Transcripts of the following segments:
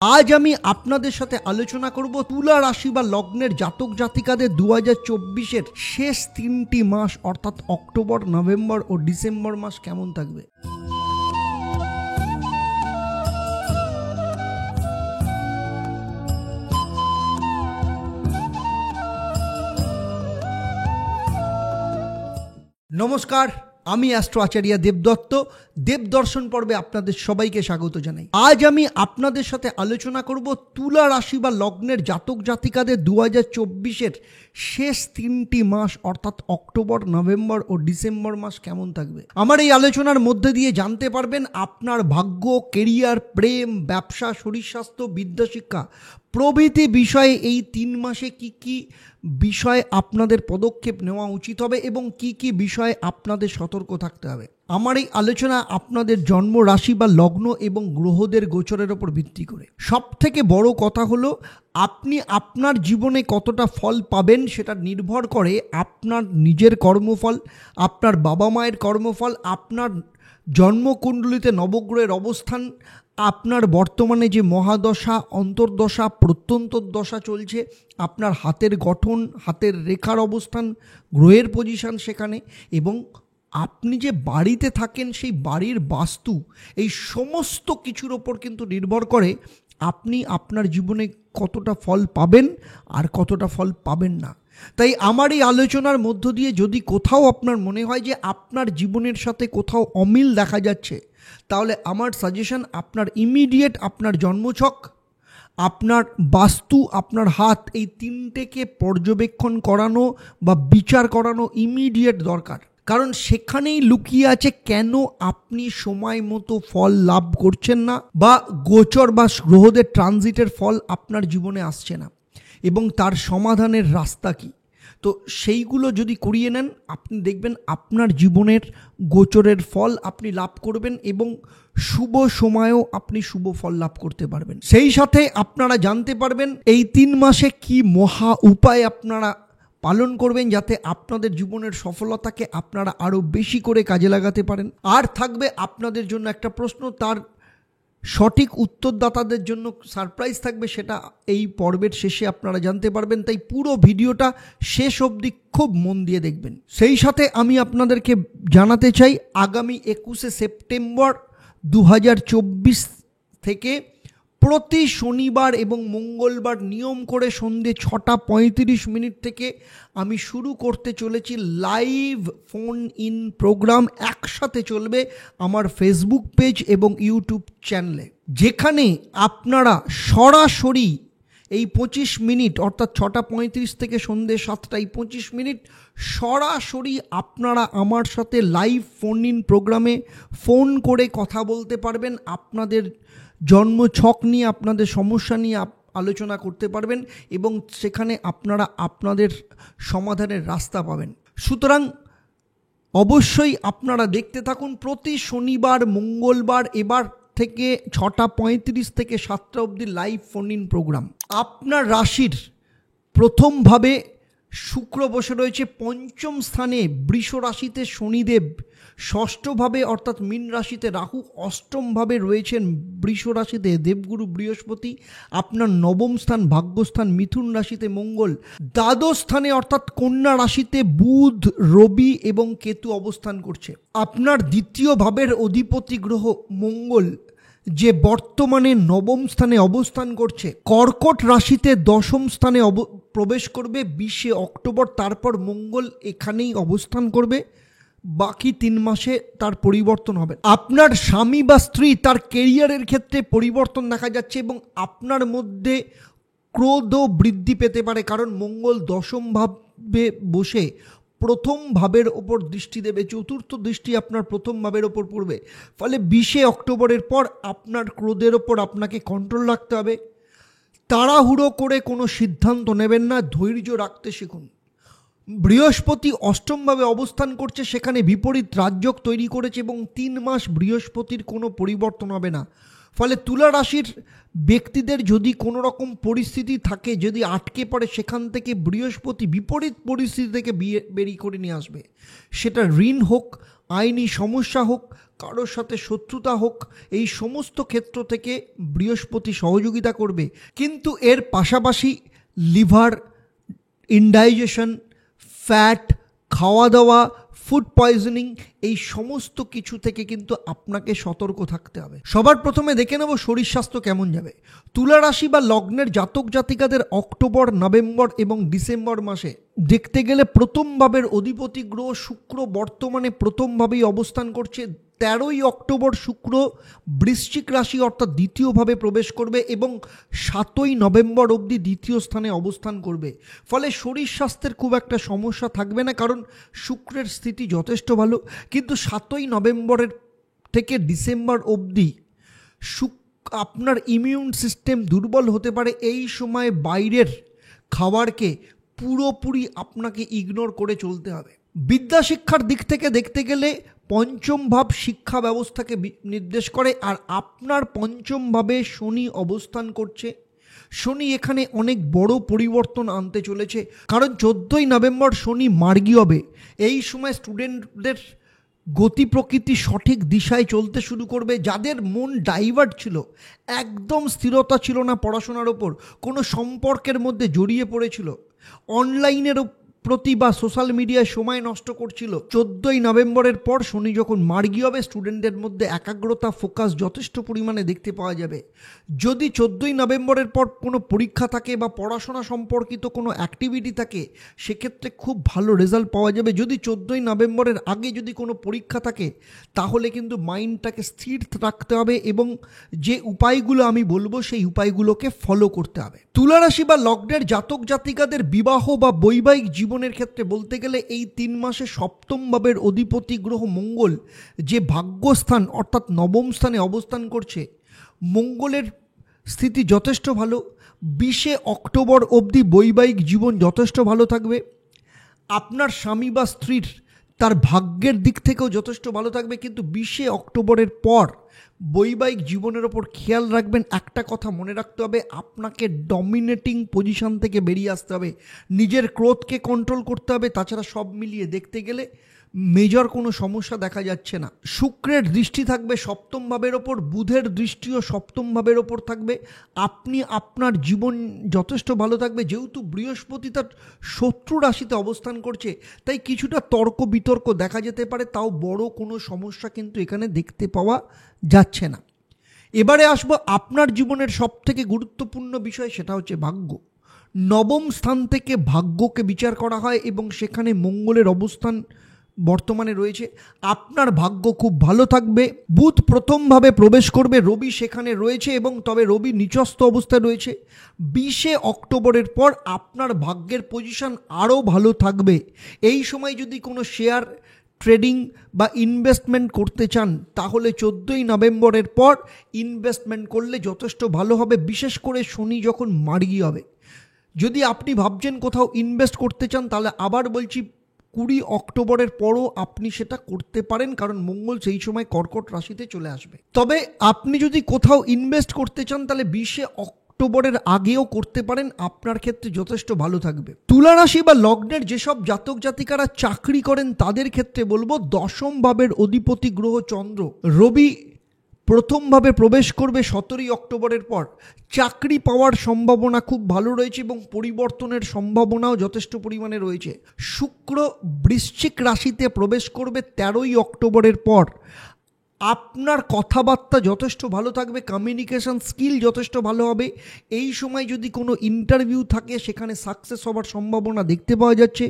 আজ আমি আপনাদের সাথে আলোচনা করব তুলা রাশি বা লগ্নের জাতক জাতিকাদের 2024-এর শেষ 3টি মাস অর্থাৎ অক্টোবর, নভেম্বর ও ডিসেম্বর মাস কেমন থাকবে। নমস্কার, আমি অ্যাস্ট্রো আচার্য দেবদত্ত। দেবদর্শন পর্বে আপনাদের সবাইকে স্বাগত জানাই। আজ আমি আপনাদের সাথে আলোচনা করব তুলা রাশি বা লগ্নের জাতক জাতিকাদের 2024-এর শেষ 3টি মাস অর্থাৎ অক্টোবর, নভেম্বর ও ডিসেম্বর মাস কেমন থাকবে। আমার এই আলোচনার মধ্যে দিয়ে জানতে পারবেন আপনার ভাগ্য, কেরিয়ার, প্রেম, ব্যবসা, শরীর স্বাস্থ্য, বিদ্যাশিক্ষা প্রভৃতি বিষয়ে এই 3 মাসে কি কি বিষয়ে আপনাদের পদক্ষেপ নেওয়া উচিত হবে এবং কি কি বিষয়ে আপনাদের সতর্ক থাকতে হবে। আমার এই আলোচনা আপনাদের জন্ম রাশি বা লগ্ন এবং গ্রহদের গোচরের ওপর ভিত্তি করে। সব থেকে বড় কথা হলো আপনি আপনার জীবনে কতটা ফল পাবেন সেটা নির্ভর করে আপনার নিজের কর্মফল, আপনার বাবা মায়ের কর্মফল, আপনার জন্মকুণ্ডলিতে নবগ্রহের অবস্থান, আপনার বর্তমানে যে মহাদশা, অন্তর্দশা, প্রত্যন্তর দশা চলছে, আপনার হাতের গঠন, হাতের রেখার অবস্থান, গ্রহের পজিশন সেখানে, এবং আপনি যে বাড়িতে থাকেন সেই বাড়ির বাস্তু, এই সমস্ত কিছুর ওপর কিন্তু নির্ভর করে আপনি আপনার জীবনে কতটা ফল পাবেন আর কতটা ফল পাবেন না। তাই আমার এই আলোচনার মধ্য দিয়ে যদি কোথাও আপনার মনে হয় যে আপনার জীবনের সাথে কোথাও অমিল দেখা যাচ্ছে, তাহলে আমার সাজেশন আপনার ইমিডিয়েট আপনার জন্মছক, আপনার বাস্তু, আপনার হাত, এই 3টেকে পর্যবেক্ষণ করানো বা বিচার করানো ইমিডিয়েট দরকার। কারণ সেখানেই লুকিয়ে আছে কেন আপনি সময় মতো ফল লাভ করছেন না বা গোচর বা গ্রহদের ট্রানজিটের ফল আপনার জীবনে আসছে না এবং তার সমাধানের রাস্তা কি। তো সেইগুলো যদি করিয়ে নেন, আপনি দেখবেন আপনার জীবনের গোচরের ফল আপনি লাভ করবেন এবং শুভ সময়েও আপনি শুভ ফল লাভ করতে পারবেন। সেই সাথে আপনারা জানতে পারবেন এই 3 মাসে কি মহা উপায় আপনারা পালন করবেন যাতে আপনাদের জীবনের সফলতাকে আপনারা আরও বেশি করে কাজে লাগাতে পারেন। আর থাকবে আপনাদের জন্য একটা প্রশ্ন, তার সঠিক উত্তরদাতাদের জন্য সারপ্রাইজ থাকবে, সেটা এই পর্বের শেষে আপনারা জানতে পারবেন। তাই পুরো ভিডিওটা শেষ অবধি খুব মন দিয়ে দেখবেন। সেই সাথে আমি আপনাদেরকে জানাতে চাই আগামী 21শে সেপ্টেম্বর 2024 থেকে প্রতি শনিবার এবং মঙ্গলবার নিয়ম করে সন্ধ্যে 6:35 থেকে আমি শুরু করতে চলেছি লাইভ ফোন ইন প্রোগ্রাম। একসাথে চলবে আমার ফেসবুক পেজ এবং ইউটিউব চ্যানেলে, যেখানে আপনারা সরাসরি এই 25 মিনিট অর্থাৎ 6:35 থেকে সন্ধ্যে 7:25 সরাসরি আপনারা আমার সাথে লাইভ ফোন ইন প্রোগ্রামে ফোন করে কথা বলতে পারবেন। আপনাদের জন্ম ছক নিয়ে, আপনাদের সমস্যা নিয়ে আলোচনা করতে পারবেন এবং সেখানে আপনারা আপনাদের সমাধানের রাস্তা পাবেন। সুতরাং অবশ্যই আপনারা দেখতে থাকুন প্রতি শনিবার, মঙ্গলবার এবার থেকে 6:35 থেকে 7টা অবধি লাইভ ফোন ইন প্রোগ্রাম। আপনার রাশির প্রথমভাবে শুক্র বসে রয়েছে 5ম স্থানে, বৃষ রাশিতে শনিদেব 6ষ্ঠভাবে অর্থাৎ মীন রাশিতে রাহু, 8মভাবে রয়েছেন বৃষ রাশিতে দেবগুরু বৃহস্পতি, আপনার 9ম স্থান ভাগ্যস্থান মিথুন রাশিতে মঙ্গল, দ্বাদশ স্থানে অর্থাৎ কন্যা রাশিতে বুধ, রবি এবং কেতু অবস্থান করছে। আপনার 2য় ভাবের অধিপতি গ্রহ মঙ্গল, যে বর্তমানে 9ম স্থানে অবস্থান করছে, কর্কট রাশিতে 10ম স্থানে প্রবেশ করবে 20শে অক্টোবর। তারপর মঙ্গল এখানেই অবস্থান করবে, বাকি 3 মাসে তার পরিবর্তন হবে। আপনার স্বামী বা স্ত্রী তার কেরিয়ারের ক্ষেত্রে পরিবর্তন দেখা যাচ্ছে এবং আপনার মধ্যে ক্রোধও বৃদ্ধি পেতে পারে, কারণ মঙ্গল 10ম ভাবে বসে 1ম ভাবের ওপর দৃষ্টি দেবে, 4র্থ দৃষ্টি আপনার 1ম ভাবের ওপর পড়বে। ফলে 20শে অক্টোবরের পর আপনার ক্রোধের ওপর আপনাকে কন্ট্রোল রাখতে হবে। তাড়াহুড়ো করে কোনো সিদ্ধান্ত নেবেন না, ধৈর্য রাখতে শিখুন। বৃহস্পতি 8মভাবে অবস্থান করছে, সেখানে বিপরীত রাজযোগ তৈরি করেছে এবং 3 মাস বৃহস্পতির কোনো পরিবর্তন হবে না। ফলে তুলা রাশির ব্যক্তিদের যদি কোনো রকম পরিস্থিতি থাকে, যদি আটকে পড়ে, সেখান থেকে বৃহস্পতি বিপরীত পরিস্থিতি থেকে বেরিয়ে করে নিয়ে আসবে। সেটা ঋণ হোক, আইনি সমস্যা হোক, কারোর সাথে শত্রুতা হোক, এই সমস্ত ক্ষেত্র থেকে বৃহস্পতি সহযোগিতা করবে। কিন্তু এর পাশাপাশি লিভার, ইনডাইজেশন, ফ্যাট, খাওয়া দাওয়া, ফুড পয়জনিং, এই সমস্ত কিছু থেকে কিন্তু আপনাকে সতর্ক থাকতে হবে। সবার প্রথমে দেখে নেব শরীর স্বাস্থ্য কেমন যাবে। তুলা রাশি বা লগ্নের জাতক জাতিকাদের অক্টোবর, নভেম্বর এবং ডিসেম্বর মাসে দেখতে গেলে প্রথম ভাবের অধিপতি গ্রহ শুক্র বর্তমানে প্রথম ভাবেই অবস্থান করছে। 13ই অক্টোবর শুক্র বৃশ্চিক রাশি অর্থাৎ দ্বিতীয় ভাবে প্রবেশ করবে এবং 7ই নভেম্বর অবধি দ্বিতীয় স্থানে অবস্থান করবে। ফলে শরীর স্বাস্থ্যের খুব একটা সমস্যা থাকবে না, কারণ শুক্রের স্থিতি যথেষ্ট ভালো। কিন্তু 7ই নভেম্বরের থেকে ডিসেম্বর অবধি আপনার ইমিউন সিস্টেম দুর্বল হতে পারে। এই সময় বাইরের খাবারকে পুরোপুরি আপনাকে ইগনোর করে চলতে হবে। বিদ্যা শিক্ষার দিক থেকে দেখতে গেলে পঞ্চম ভাব শিক্ষা ব্যবস্থাকে নির্দেশ করে, আর আপনার পঞ্চম ভাবে শনি অবস্থান করছে। শনি এখানে অনেক বড় পরিবর্তন আনতে চলেছে, কারণ 14ই নভেম্বর শনি মার্গী হবে। এই সময় স্টুডেন্টদের গতি প্রকৃতি সঠিক দিশায় চলতে শুরু করবে। যাদের মন ডাইভার্ট ছিল, একদম স্থিরতা ছিল না পড়াশোনার ওপর, কোনো সম্পর্কের মধ্যে জড়িয়ে পড়েছিল, অনলাইনের প্রতি বা সোশ্যাল মিডিয়ায় সময় নষ্ট করছিল, 14ই নভেম্বরের পর শনি যখন মার্গী হবে স্টুডেন্টদের মধ্যে একাগ্রতা, ফোকাস যথেষ্ট পরিমাণে দেখতে পাওয়া যাবে। যদি 14ই নভেম্বরের পর কোনো পরীক্ষা থাকে বা পড়াশোনা সম্পর্কিত কোনো অ্যাক্টিভিটি থাকে, সেক্ষেত্রে খুব ভালো রেজাল্ট পাওয়া যাবে। যদি 14ই নভেম্বরের আগে যদি কোনো পরীক্ষা থাকে, তাহলে কিন্তু মাইন্ডটাকে স্থির রাখতে হবে এবং যে উপায়গুলো আমি বলবো সেই উপায়গুলোকে ফলো করতে হবে। তুলা রাশি বা লগ্নের জাতক জাতিকাদের বিবাহ বা বৈবাহিক জীবনের ক্ষেত্রে বলতে গেলে এই 3 মাসে সপ্তম ভাবের অধিপতি গ্রহ মঙ্গল যে ভাগ্যস্থান অর্থাৎ নবম স্থানে অবস্থান করছে, মঙ্গলের স্থিতি যথেষ্ট ভালো। 20শে অক্টোবর অবধি বৈবাহিক জীবন যথেষ্ট ভালো থাকবে। আপনার স্বামী বা স্ত্রীর তার ভাগ্যের দিক থেকেও যথেষ্ট ভালো থাকবে। কিন্তু 20শে অক্টোবরের পর বৈবাহিক জীবনের ওপর খেয়াল রাখবেন। একটা কথা মনে রাখতে হবে, আপনাকে ডমিনেটিং পজিশন থেকে বেরিয়ে আসতে হবে, নিজের ক্রোধকে কন্ট্রোল করতে হবে। তাছাড়া সব মিলিয়ে দেখতে গেলে মেজর কোনো সমস্যা দেখা যাচ্ছে না। শুক্রের দৃষ্টি থাকবে সপ্তম ভাবের ওপর, বুধের দৃষ্টিও সপ্তম ভাবের ওপর থাকবে। আপনি আপনার জীবন যথেষ্ট ভালো থাকবে। যেহেতু বৃহস্পতি তার শত্রু রাশিতে অবস্থান করছে, তাই কিছুটা তর্ক বিতর্ক দেখা যেতে পারে, তাও বড় কোনো সমস্যা কিন্তু এখানে দেখতে পাওয়া যাচ্ছে না। এবারে আসবো আপনার জীবনের সবথেকে গুরুত্বপূর্ণ বিষয়, সেটা হচ্ছে ভাগ্য। নবম স্থান থেকে ভাগ্যকে বিচার করা হয় এবং সেখানে মঙ্গলের অবস্থান বর্তমানে রয়েছে। আপনার ভাগ্য খুব ভালো থাকবে। বুধ প্রথমভাবে প্রবেশ করবে, রবি সেখানে রয়েছে এবং তবে রবি নিচস্থ অবস্থায় রয়েছে। 20শে অক্টোবরের পর আপনার ভাগ্যের পজিশন আরও ভালো থাকবে। এই সময় যদি কোনো শেয়ার ট্রেডিং বা ইনভেস্টমেন্ট করতে চান, তাহলে 14ই নভেম্বরের পর ইনভেস্টমেন্ট করলে যথেষ্ট ভালো হবে, বিশেষ করে শনি যখন মার্গী হবে। যদি আপনি ভাবছেন কোথাও ইনভেস্ট করতে চান, তাহলে আবার বলছি 20 অক্টোবরের পরও আপনি সেটা করতে পারেন, কারণ মঙ্গল সেই সময় কর্কট রাশিতে চলে আসবে। তবে আপনি যদি কোথাও ইনভেস্ট করতে চান, তাহলে 20শে অক্টোবরের আগেও করতে পারেন, আপনার ক্ষেত্রে যথেষ্ট ভালো থাকবে। তুলা রাশি বা লগ্নের যেসব জাতক জাতিকারা চাকরি করেন, তাদের ক্ষেত্রে বলবো 10ম ভাবের অধিপতি গ্রহ চন্দ্র রবি প্রথমভাবে প্রবেশ করবে 17ই অক্টোবরের পর। চাকরি পাওয়ার সম্ভাবনা খুব ভালো রয়েছে এবং পরিবর্তনের সম্ভাবনাও যথেষ্ট পরিমাণে রয়েছে। শুক্র বৃশ্চিক রাশিতে প্রবেশ করবে 13ই অক্টোবরের পর। আপনার কথাবার্তা যথেষ্ট ভালো থাকবে, কমিউনিকেশন স্কিল যথেষ্ট ভালো হবে। এই সময় যদি কোনো ইন্টারভিউ থাকে, সেখানে সাকসেস হওয়ার সম্ভাবনা দেখতে পাওয়া যাচ্ছে।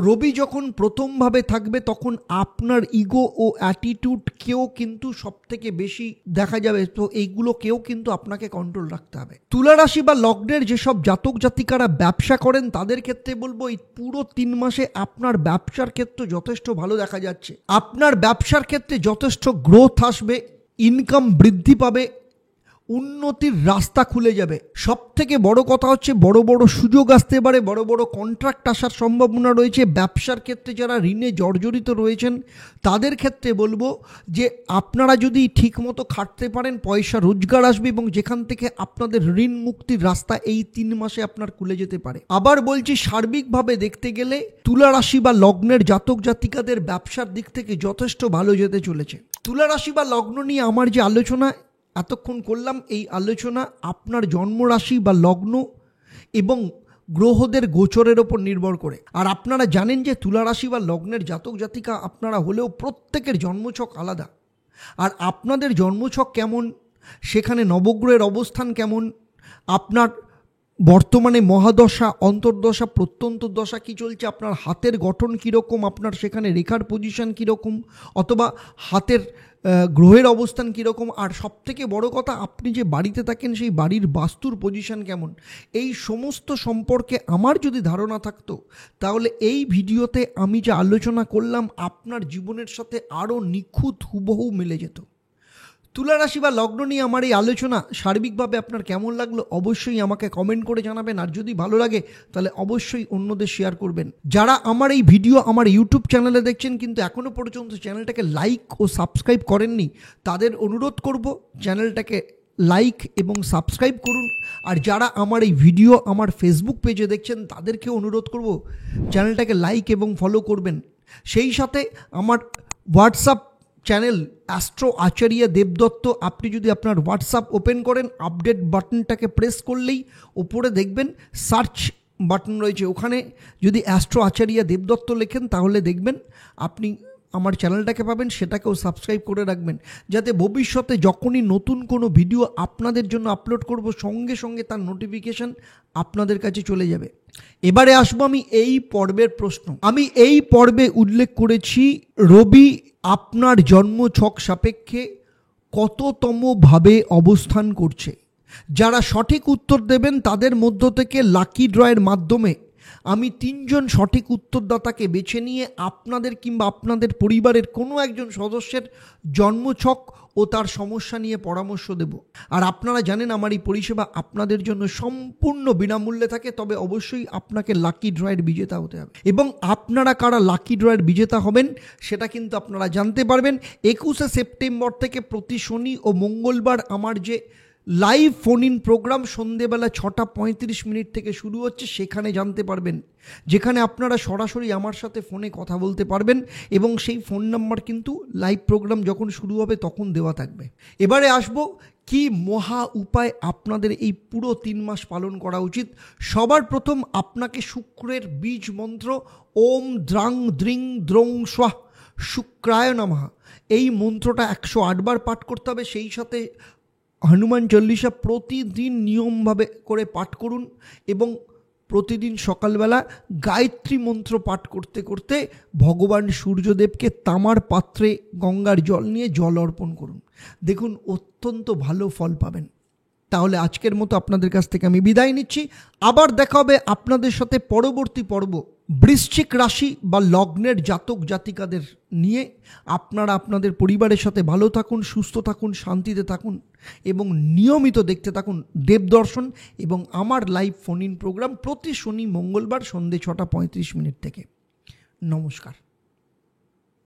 রবি যখন প্রথমভাবে থাকবে, তখন আপনার ইগো ও অ্যাটিটিউডকেও কিন্তু সবথেকে বেশি দেখা যাবে, তো এইগুলোকেও কিন্তু আপনাকে কন্ট্রোল রাখতে হবে। তুলা রাশি বা লগ্নের যেসব জাতক জাতিকারা ব্যবসা করেন, তাদের ক্ষেত্রে বলবো এই পুরো 3 মাসে আপনার ব্যবসার ক্ষেত্রে যথেষ্ট ভালো দেখা যাচ্ছে। আপনার ব্যবসার ক্ষেত্রে যথেষ্ট গ্রোথ আসবে, ইনকাম বৃদ্ধি পাবে, উন্নতির রাস্তা খুলে যাবে। সব থেকে বড় কথা হচ্ছে বড় বড় সুযোগ আসতে পারে, বড় বড় কন্ট্রাক্ট আসার সম্ভাবনা রয়েছে। ব্যবসার ক্ষেত্রে যারা ঋণে জর্জরিত রয়েছেন, তাদের ক্ষেত্রে বলবো যে আপনারা যদি ঠিকমতো খাটতে পারেন, পয়সা রোজগার আসবে এবং যেখান থেকে আপনাদের ঋণ মুক্তির রাস্তা এই 3 মাসে আপনার খুলে যেতে পারে। আবার বলছি, সার্বিকভাবে দেখতে গেলে তুলা রাশি বা লগ্নের জাতক জাতিকাদের ব্যবসার দিক থেকে যথেষ্ট ভালো যেতে চলেছে। তুলা রাশি বা লগ্ন নিয়ে আমার যে আলোচনা এতক্ষণ করলাম, এই আলোচনা আপনার জন্মরাশি বা লগ্ন এবং গ্রহদের গোচরের ওপর নির্ভর করে। আর আপনারা জানেন যে তুলা রাশি বা লগ্নের জাতক জাতিকা আপনারা হলেও প্রত্যেকের জন্মছক আলাদা। আর আপনাদের জন্মছক কেমন, সেখানে নবগ্রহের অবস্থান কেমন, আপনার বর্তমানে মহাদশা, অন্তর্দশা, প্রত্যন্ত দশা কী চলছে, আপনার হাতের গঠন কীরকম, আপনার সেখানে রেখার পজিশন কীরকম, অথবা হাতের গ্রহের অবস্থান কীরকম, আর সবথেকে বড় কথা আপনি যে বাড়িতে থাকেন সেই বাড়ির বাস্তুর পজিশন কেমন, এই সমস্ত সম্পর্কে আমার যদি ধারণা থাকতো তাহলে এই ভিডিওতে আমি যে আলোচনা করলাম আপনার জীবনের সাথে আরও নিখুঁত হুবহু মিলে যেত। তুলা রাশি বা লগ্ন নিয়ে আমার এই আলোচনা সার্বিকভাবে আপনার কেমন লাগলো অবশ্যই আমাকে কমেন্ট করে জানাবেন। আর যদি ভালো লাগে তাহলে অবশ্যই অন্যদের শেয়ার করবেন। যারা আমার এই ভিডিও আমার ইউটিউব চ্যানেলে দেখছেন কিন্তু এখনও পর্যন্ত চ্যানেলটাকে লাইক ও সাবস্ক্রাইব করেননি, তাদের অনুরোধ করব চ্যানেলটাকে লাইক এবং সাবস্ক্রাইব করুন। আর যারা আমার এই ভিডিও আমার ফেসবুক পেজে দেখছেন তাদেরকে অনুরোধ করব চ্যানেলটাকে লাইক এবং ফলো করবেন। সেই সাথে আমার হোয়াটসঅ্যাপ চ্যানেল অ্যাস্ট্রো আচার্য দেবদত্ত, আপনি যদি আপনার হোয়াটসঅ্যাপ ওপেন করেন আপডেট বাটনটাকে প্রেস করলেই ওপরে দেখবেন সার্চ বাটন রয়েছে, ওখানে যদি অ্যাস্ট্রো আচার্য দেবদত্ত লেখেন তাহলে দেখবেন আপনি আমার চ্যানেলটাকে পাবেন, সেটাকেও সাবস্ক্রাইব করে রাখবেন যাতে ভবিষ্যতে যখনই নতুন কোনো ভিডিও আপনাদের জন্য আপলোড করব সঙ্গে সঙ্গে তার নোটিফিকেশান আপনাদের কাছে চলে যাবে। এবারে আসবো আমি এই পর্বের প্রশ্ন। আমি এই পর্বে উল্লেখ করেছি রবি আপনার জন্ম ছক সাপেক্ষে কততম ভাবে অবস্থান করছে। যারা সঠিক উত্তর দেবেন তাদের মধ্য থেকে লাকি ড্রয়ের মাধ্যমে আমি 3 জন সঠিক উত্তরদাতাকে বেছে নিয়ে আপনাদের কিংবা আপনাদের পরিবারের কোনো একজন সদস্যের জন্মছক ও তার সমস্যা নিয়ে পরামর্শ দেব। আর আপনারা জানেন আমার এই পরিষেবা আপনাদের জন্য সম্পূর্ণ বিনামূল্যে থাকে, তবে অবশ্যই আপনাকে লাকি ড্রয়ের বিজেতা হতে হবে। এবং আপনারা কারা লাকি ড্রয়ের বিজেতা হবেন সেটা কিন্তু আপনারা জানতে পারবেন 21শে সেপ্টেম্বর থেকে প্রতি শনি ও মঙ্গলবার আমার যে লাইভ ফোন ইন প্রোগ্রাম সন্ধেবেলা 6টা 35 মিনিট থেকে শুরু হচ্ছে, সেখানে জানতে পারবেন, যেখানে আপনারা সরাসরি আমার সাথে ফোনে কথা বলতে পারবেন এবং সেই ফোন নাম্বার কিন্তু লাইভ প্রোগ্রাম যখন শুরু হবে তখন দেওয়া থাকবে। এবারে আসবো কি মহা উপায় আপনাদের এই পুরো 3 মাস পালন করা উচিত। সবার প্রথম আপনাকে শুক্রের বীজ মন্ত্র ওম দ্রাং দ্রিং দ্রং স্বাহ শুক্রায় নমঃ এই মন্ত্রটা 108 বার পাঠ করতে হবে। সেই সাথে হনুমান চল্লিশা প্রতিদিন নিয়মভাবে করে পাঠ করুন এবং প্রতিদিন সকালবেলা গায়ত্রী মন্ত্র পাঠ করতে করতে ভগবান সূর্যদেবকে তামার পাত্রে গঙ্গার জল নিয়ে জল অর্পণ করুন, দেখুন অত্যন্ত ভালো ফল পাবেন। তাহলে আজকের মতো আপনাদের কাছ থেকে আমি বিদায় নিচ্ছি। আবার দেখা হবে আপনাদের সাথে পরবর্তী পর্ব বৃশ্চিক রাশি বা লগ্নের জাতক জাতিকাদের নিয়ে। আপনারা আপনাদের পরিবারের সাথে ভালো থাকুন, সুস্থ থাকুন, শান্তিতে থাকুন এবং নিয়মিত দেখতে থাকুন দেবদর্শন এবং আমার লাইভ ফোন ইন প্রোগ্রাম প্রতি শনি মঙ্গলবার সন্ধ্যে 6টা 35 মিনিট থেকে। নমস্কার।